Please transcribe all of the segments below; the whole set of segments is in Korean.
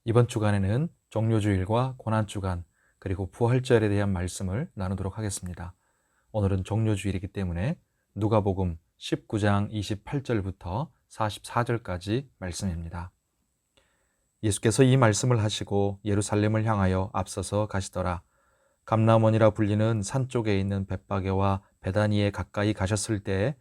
이번 주간에는 종료주일과 고난주간 그리고 부활절에 대한 말씀을 나누도록 하겠습니다. 오늘은 종료주일이기 때문에 누가복음 19장 28절부터 44절까지 말씀입니다. 예수께서 이 말씀을 하시고 예루살렘을 향하여 앞서서 가시더라. 감람원이라 불리는 산 쪽에 있는 벳바게와 베다니에 가까이 가셨을 때에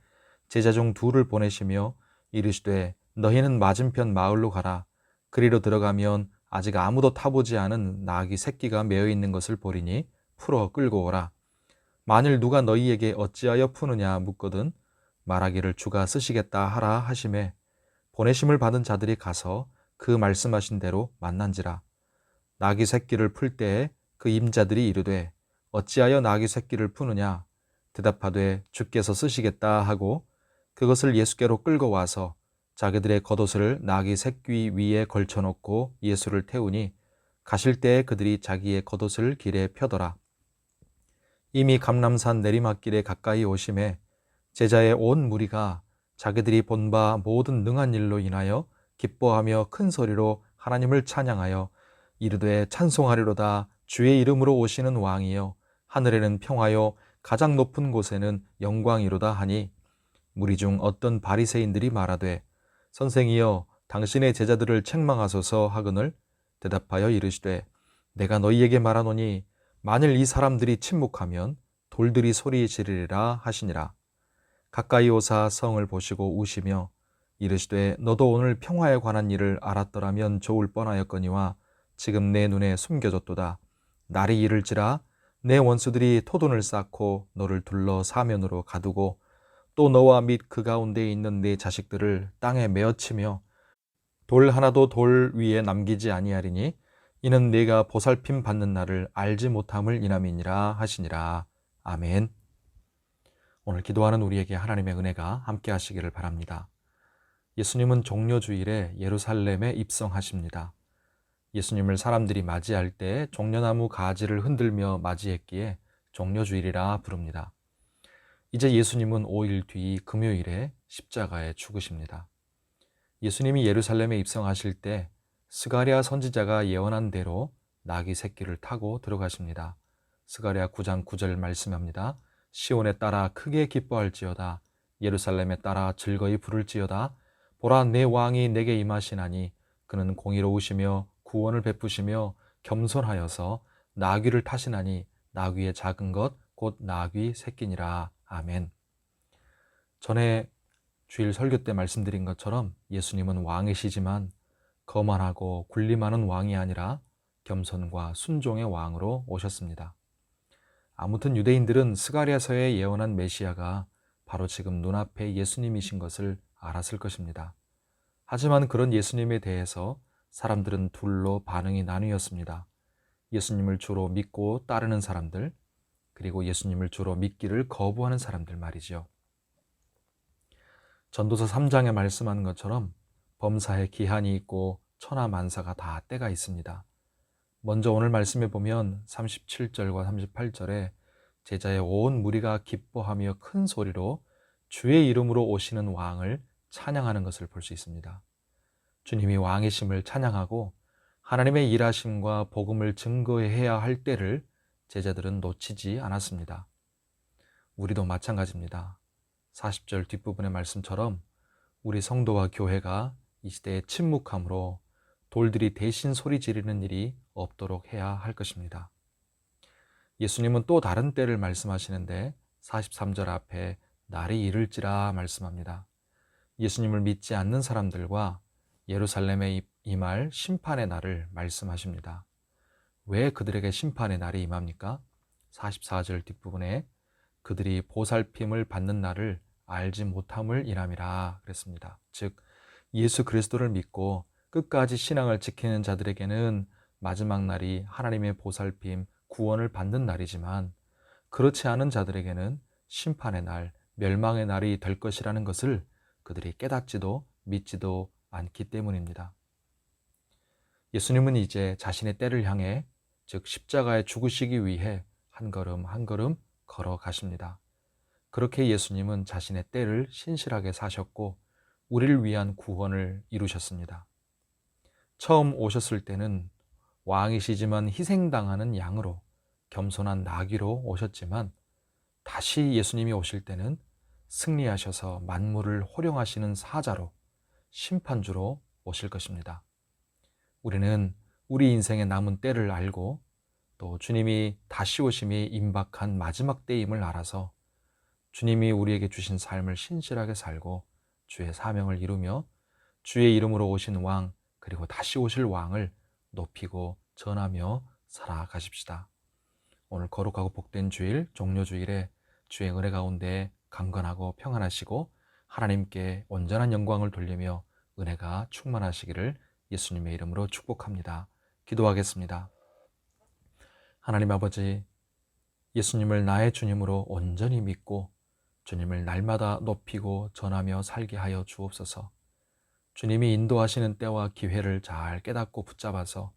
제자 중 둘을 보내시며 이르시되 너희는 맞은편 마을로 가라. 그리로 들어가면 아직 아무도 타보지 않은 나귀 새끼가 메어 있는 것을 보리니 풀어 끌고 오라. 만일 누가 너희에게 어찌하여 푸느냐 묻거든 말하기를 주가 쓰시겠다 하라 하시매 보내심을 받은 자들이 가서 그 말씀하신 대로 만난지라. 나귀 새끼를 풀 때에 그 임자들이 이르되 어찌하여 나귀 새끼를 푸느냐 대답하되 주께서 쓰시겠다 하고 그것을 예수께로 끌고 와서 자기들의 겉옷을 나귀 새끼 위에 걸쳐놓고 예수를 태우니 가실 때에 그들이 자기의 겉옷을 길에 펴더라. 이미 감람산 내리막길에 가까이 오심에 제자의 온 무리가 자기들이 본 바 모든 능한 일로 인하여 기뻐하며 큰 소리로 하나님을 찬양하여 이르되 찬송하리로다. 주의 이름으로 오시는 왕이여 하늘에는 평화요 가장 높은 곳에는 영광이로다 하니 무리 중 어떤 바리새인들이 말하되 선생이여 당신의 제자들을 책망하소서 하거늘 대답하여 이르시되 내가 너희에게 말하노니 만일 이 사람들이 침묵하면 돌들이 소리 지르리라 하시니라. 가까이 오사 성을 보시고 우시며 이르시되 너도 오늘 평화에 관한 일을 알았더라면 좋을 뻔하였거니와 지금 내 눈에 숨겨졌도다. 날이 이를지라 내 원수들이 토돈을 쌓고 너를 둘러 사면으로 가두고 또 너와 및 그 가운데 있는 네 자식들을 땅에 메어치며 돌 하나도 돌 위에 남기지 아니하리니 이는 네가 보살핌 받는 날을 알지 못함을 인함이니라 하시니라. 아멘. 오늘 기도하는 우리에게 하나님의 은혜가 함께 하시기를 바랍니다. 예수님은 종려주일에 예루살렘에 입성하십니다. 예수님을 사람들이 맞이할 때 종려나무 가지를 흔들며 맞이했기에 종려주일이라 부릅니다. 이제 예수님은 5일 뒤 금요일에 십자가에 죽으십니다. 예수님이 예루살렘에 입성하실 때 스가랴 선지자가 예언한 대로 나귀 새끼를 타고 들어가십니다. 스가랴 9장 9절 말씀합니다. 시온에 따라 크게 기뻐할지어다. 예루살렘에 따라 즐거이 부를지어다. 보라 내 왕이 내게 임하시나니 그는 공의로우시며 구원을 베푸시며 겸손하여서 나귀를 타시나니 나귀의 작은 것 곧 나귀 새끼니라. 아멘. 전에 주일 설교 때 말씀드린 것처럼 예수님은 왕이시지만 거만하고 군림하는 왕이 아니라 겸손과 순종의 왕으로 오셨습니다. 아무튼 유대인들은 스가랴서에 예언한 메시아가 바로 지금 눈앞에 예수님이신 것을 알았을 것입니다. 하지만 그런 예수님에 대해서 사람들은 둘로 반응이 나뉘었습니다. 예수님을 주로 믿고 따르는 사람들, 그리고 예수님을 주로 믿기를 거부하는 사람들 말이죠. 전도서 3장에 말씀하는 것처럼 범사에 기한이 있고 천하만사가 다 때가 있습니다. 먼저 오늘 말씀해 보면 37절과 38절에 제자의 온 무리가 기뻐하며 큰 소리로 주의 이름으로 오시는 왕을 찬양하는 것을 볼 수 있습니다. 주님이 왕이심을 찬양하고 하나님의 일하심과 복음을 증거해야 할 때를 제자들은 놓치지 않았습니다. 우리도 마찬가지입니다. 40절 뒷부분의 말씀처럼 우리 성도와 교회가 이 시대의 침묵함으로 돌들이 대신 소리 지르는 일이 없도록 해야 할 것입니다. 예수님은 또 다른 때를 말씀하시는데 43절 앞에 날이 이를지라 말씀합니다. 예수님을 믿지 않는 사람들과 예루살렘에 임할 심판의 날을 말씀하십니다. 왜 그들에게 심판의 날이 임합니까? 44절 뒷부분에 그들이 보살핌을 받는 날을 알지 못함을 인함이라 그랬습니다. 즉 예수 그리스도를 믿고 끝까지 신앙을 지키는 자들에게는 마지막 날이 하나님의 보살핌, 구원을 받는 날이지만 그렇지 않은 자들에게는 심판의 날, 멸망의 날이 될 것이라는 것을 그들이 깨닫지도 믿지도 않기 때문입니다. 예수님은 이제 자신의 때를 향해 즉 십자가에 죽으시기 위해 한 걸음 한 걸음 걸어가십니다. 그렇게 예수님은 자신의 때를 신실하게 사셨고 우리를 위한 구원을 이루셨습니다. 처음 오셨을 때는 왕이시지만 희생당하는 양으로, 겸손한 나귀로 오셨지만 다시 예수님이 오실 때는 승리하셔서 만물을 호령하시는 사자로, 심판주로 오실 것입니다. 우리는 우리 인생의 남은 때를 알고 또 주님이 다시 오심이 임박한 마지막 때임을 알아서 주님이 우리에게 주신 삶을 신실하게 살고 주의 사명을 이루며 주의 이름으로 오신 왕, 그리고 다시 오실 왕을 높이고 전하며 살아가십시다. 오늘 거룩하고 복된 주일, 종료주일에 주의 은혜 가운데 강건하고 평안하시고 하나님께 온전한 영광을 돌리며 은혜가 충만하시기를 예수님의 이름으로 축복합니다. 기도하겠습니다. 하나님 아버지, 예수님을 나의 주님으로 온전히 믿고 주님을 날마다 높이고 전하며 살게 하여 주옵소서. 주님이 인도하시는 때와 기회를 잘 깨닫고 붙잡아서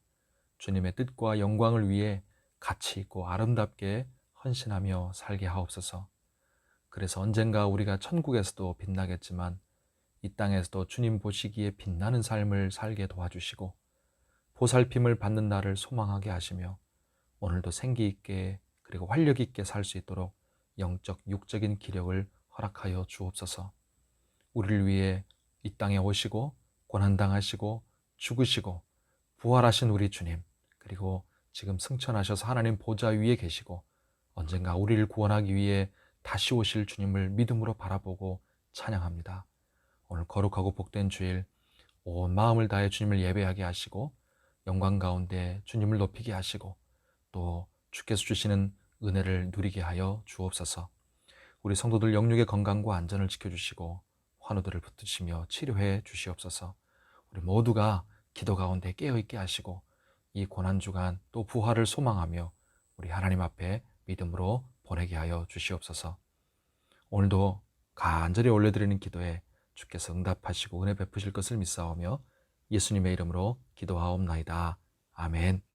주님의 뜻과 영광을 위해 가치 있고 아름답게 헌신하며 살게 하옵소서. 그래서 언젠가 우리가 천국에서도 빛나겠지만 이 땅에서도 주님 보시기에 빛나는 삶을 살게 도와주시고 보살핌을 받는 날을 소망하게 하시며 오늘도 생기 있게 그리고 활력 있게 살 수 있도록 영적, 육적인 기력을 허락하여 주옵소서. 우리를 위해 이 땅에 오시고 고난당하시고 죽으시고 부활하신 우리 주님, 그리고 지금 승천하셔서 하나님 보좌 위에 계시고 언젠가 우리를 구원하기 위해 다시 오실 주님을 믿음으로 바라보고 찬양합니다. 오늘 거룩하고 복된 주일 온 마음을 다해 주님을 예배하게 하시고 영광 가운데 주님을 높이게 하시고 또 주께서 주시는 은혜를 누리게 하여 주옵소서. 우리 성도들 영육의 건강과 안전을 지켜주시고 환우들을 붙드시며 치료해 주시옵소서. 우리 모두가 기도 가운데 깨어있게 하시고 이 고난주간 또 부활을 소망하며 우리 하나님 앞에 믿음으로 보내게 하여 주시옵소서. 오늘도 간절히 올려드리는 기도에 주께서 응답하시고 은혜 베푸실 것을 믿사오며 예수님의 이름으로 기도하옵나이다. 아멘.